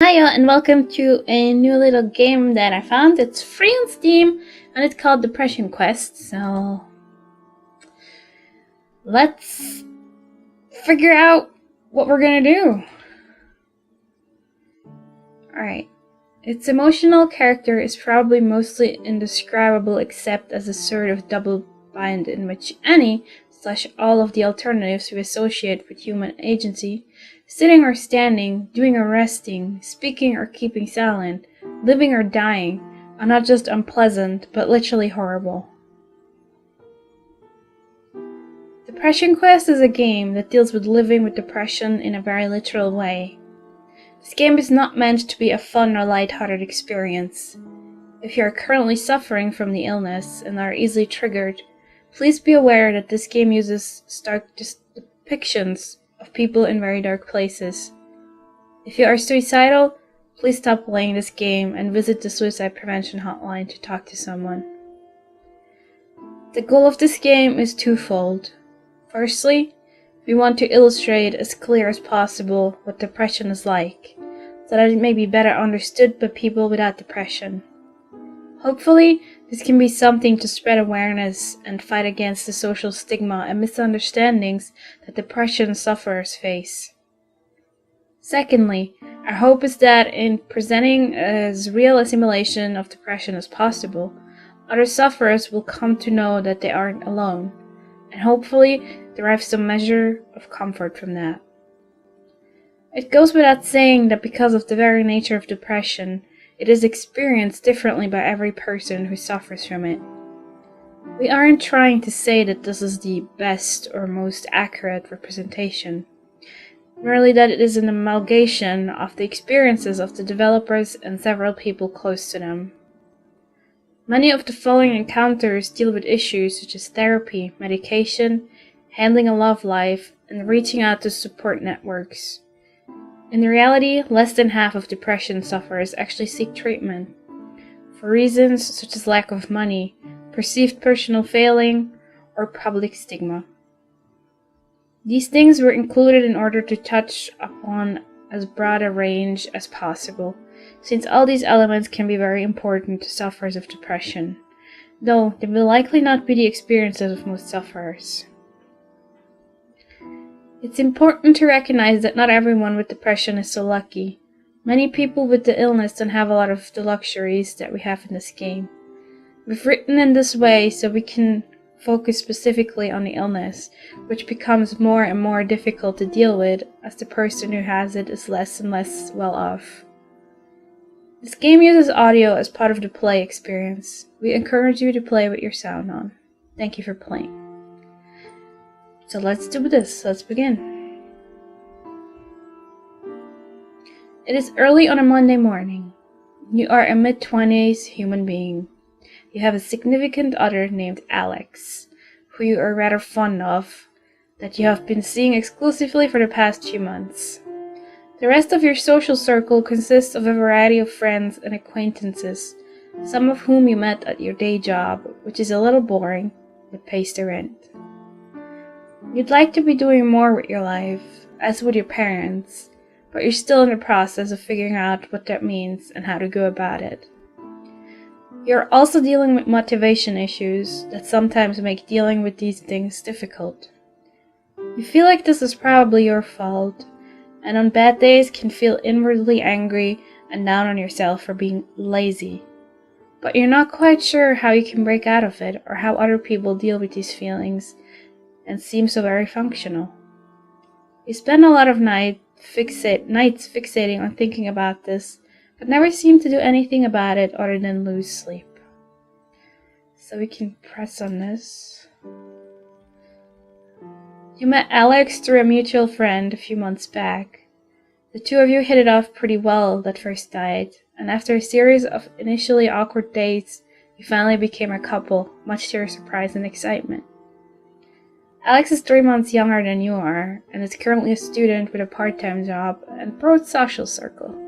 Hiya and welcome to a new little game that I found. It's free on Steam and it's called Depression Quest. So let's figure out what we're gonna do. Alright. Its emotional character is probably mostly indescribable except as a sort of double bind in which any/all of the alternatives we associate with human agency, sitting or standing, doing or resting, speaking or keeping silent, living or dying, are not just unpleasant, but literally horrible. Depression Quest is a game that deals with living with depression in a very literal way. This game is not meant to be a fun or lighthearted experience. If you are currently suffering from the illness and are easily triggered, please be aware that this game uses stark depictions of people in very dark places. If you are suicidal, please stop playing this game and visit the suicide prevention hotline to talk to someone. The goal of this game is twofold. Firstly, we want to illustrate as clear as possible what depression is like, so that it may be better understood by people without depression. Hopefully, this can be something to spread awareness and fight against the social stigma and misunderstandings that depression sufferers face. Secondly, our hope is that in presenting as real a simulation of depression as possible, other sufferers will come to know that they aren't alone, and hopefully derive some measure of comfort from that. It goes without saying that because of the very nature of depression, it is experienced differently by every person who suffers from it. We aren't trying to say that this is the best or most accurate representation, merely that it is an amalgamation of the experiences of the developers and several people close to them. Many of the following encounters deal with issues such as therapy, medication, handling a love life, and reaching out to support networks. In reality, less than half of depression sufferers actually seek treatment, for reasons such as lack of money, perceived personal failing, or public stigma. These things were included in order to touch upon as broad a range as possible, since all these elements can be very important to sufferers of depression, though they will likely not be the experiences of most sufferers. It's important to recognize that not everyone with depression is so lucky. Many people with the illness don't have a lot of the luxuries that we have in this game. We've written in this way so we can focus specifically on the illness, which becomes more and more difficult to deal with as the person who has it is less and less well off. This game uses audio as part of the play experience. We encourage you to play with your sound on. Thank you for playing. So let's do this. Let's begin. It is early on a Monday morning. You are a mid-20s human being. You have a significant other named Alex, who you are rather fond of, that you have been seeing exclusively for the past few months. The rest of your social circle consists of a variety of friends and acquaintances, some of whom you met at your day job, which is a little boring, but pays the rent. You'd like to be doing more with your life, as with your parents, but you're still in the process of figuring out what that means and how to go about it. You're also dealing with motivation issues that sometimes make dealing with these things difficult. You feel like this is probably your fault, and on bad days can feel inwardly angry and down on yourself for being lazy. But you're not quite sure how you can break out of it or how other people deal with these feelings and seem so very functional. You spend a lot of nights fixating on thinking about this, but never seem to do anything about it other than lose sleep. So we can press on this. You met Alex through a mutual friend a few months back. The two of you hit it off pretty well that first night, and after a series of initially awkward dates, you finally became a couple, much to your surprise and excitement. Alex is 3 months younger than you are, and is currently a student with a part-time job and a broad social circle.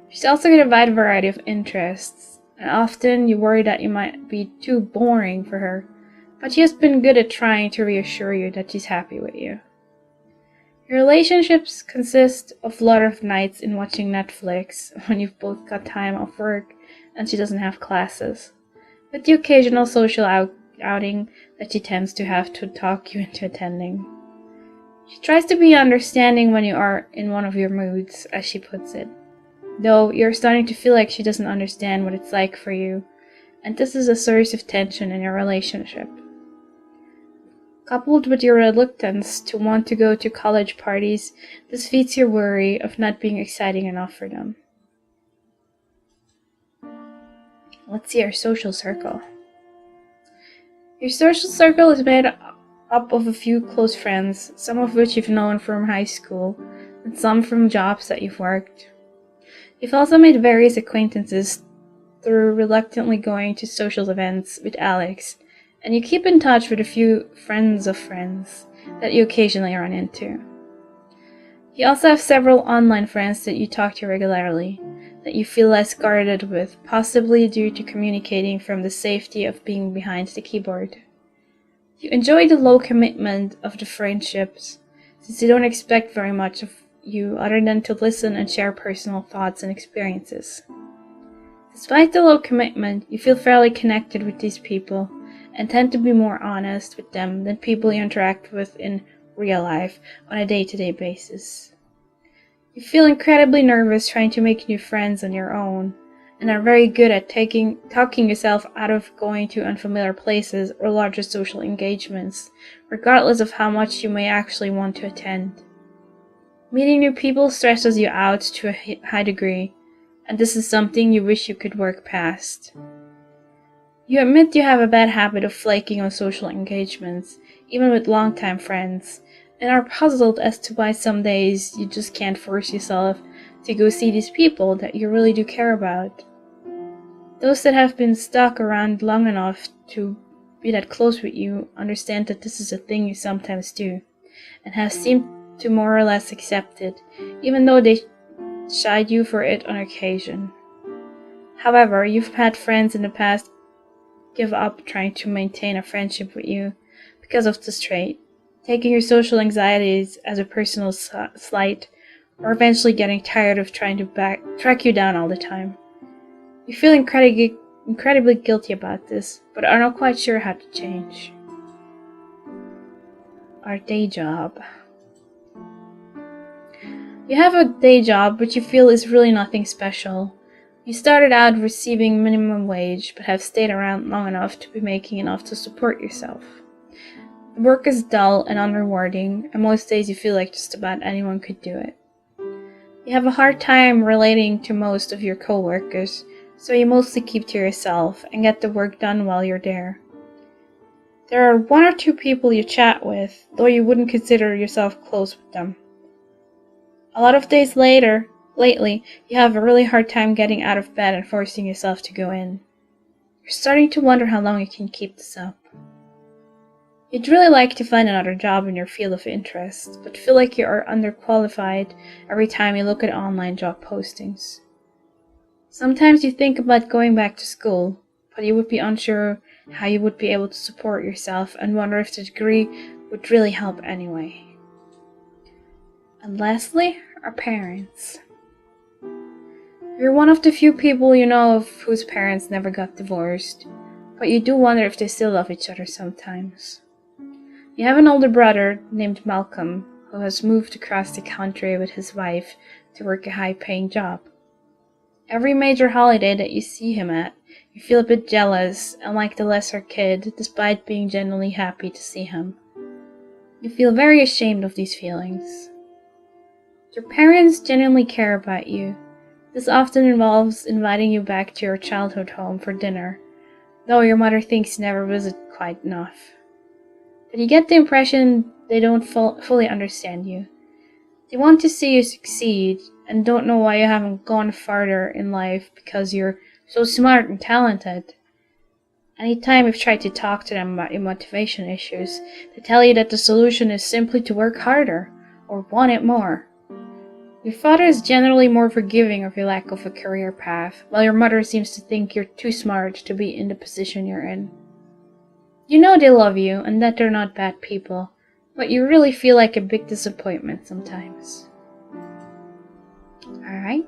She's also got a wide variety of interests, and often you worry that you might be too boring for her, but she has been good at trying to reassure you that she's happy with you. Your relationships consist of a lot of nights in watching Netflix when you've both got time off work and she doesn't have classes, with the occasional social outing that she tends to have to talk you into attending. She tries to be understanding when you are in one of your moods, as she puts it, though you're starting to feel like she doesn't understand what it's like for you, and this is a source of tension in your relationship. Coupled with your reluctance to want to go to college parties, this feeds your worry of not being exciting enough for them. Let's see our social circle. Your social circle is made up of a few close friends, some of which you've known from high school, and some from jobs that you've worked. You've also made various acquaintances through reluctantly going to social events with Alex, and you keep in touch with a few friends of friends that you occasionally run into. You also have several online friends that you talk to regularly, that you feel less guarded with, possibly due to communicating from the safety of being behind the keyboard. You enjoy the low commitment of the friendships, since you don't expect very much of you other than to listen and share personal thoughts and experiences. Despite the low commitment, you feel fairly connected with these people, and tend to be more honest with them than people you interact with in real life on a day-to-day basis. You feel incredibly nervous trying to make new friends on your own, and are very good at talking yourself out of going to unfamiliar places or larger social engagements, regardless of how much you may actually want to attend. Meeting new people stresses you out to a high degree, and this is something you wish you could work past. You admit you have a bad habit of flaking on social engagements, even with longtime friends, and are puzzled as to why some days you just can't force yourself to go see these people that you really do care about. Those that have been stuck around long enough to be that close with you understand that this is a thing you sometimes do, and have seemed to more or less accept it, even though they chide you for it on occasion. However, you've had friends in the past give up trying to maintain a friendship with you because of this trait, taking your social anxieties as a personal slight, or eventually getting tired of trying to track you down all the time. You feel incredibly guilty about this, but are not quite sure how to change. Our day job. You have a day job which you feel is really nothing special. You started out receiving minimum wage, but have stayed around long enough to be making enough to support yourself. The work is dull and unrewarding, and most days you feel like just about anyone could do it. You have a hard time relating to most of your coworkers, so you mostly keep to yourself and get the work done while you're there. There are one or two people you chat with, though you wouldn't consider yourself close with them. A lot of days lately, you have a really hard time getting out of bed and forcing yourself to go in. You're starting to wonder how long you can keep this up. You'd really like to find another job in your field of interest, but feel like you are underqualified every time you look at online job postings. Sometimes you think about going back to school, but you would be unsure how you would be able to support yourself and wonder if the degree would really help anyway. And lastly, our parents. You're one of the few people you know of whose parents never got divorced, but you do wonder if they still love each other sometimes. You have an older brother named Malcolm who has moved across the country with his wife to work a high-paying job. Every major holiday that you see him at, you feel a bit jealous and like the lesser kid despite being genuinely happy to see him. You feel very ashamed of these feelings. Your parents genuinely care about you. This often involves inviting you back to your childhood home for dinner, though your mother thinks you never visit quite enough. But you get the impression they don't fully understand you. They want to see you succeed, and don't know why you haven't gone farther in life because you're so smart and talented. Anytime you've tried to talk to them about your motivation issues, they tell you that the solution is simply to work harder, or want it more. Your father is generally more forgiving of your lack of a career path, while your mother seems to think you're too smart to be in the position you're in. You know they love you and that they're not bad people, but you really feel like a big disappointment sometimes. Alright?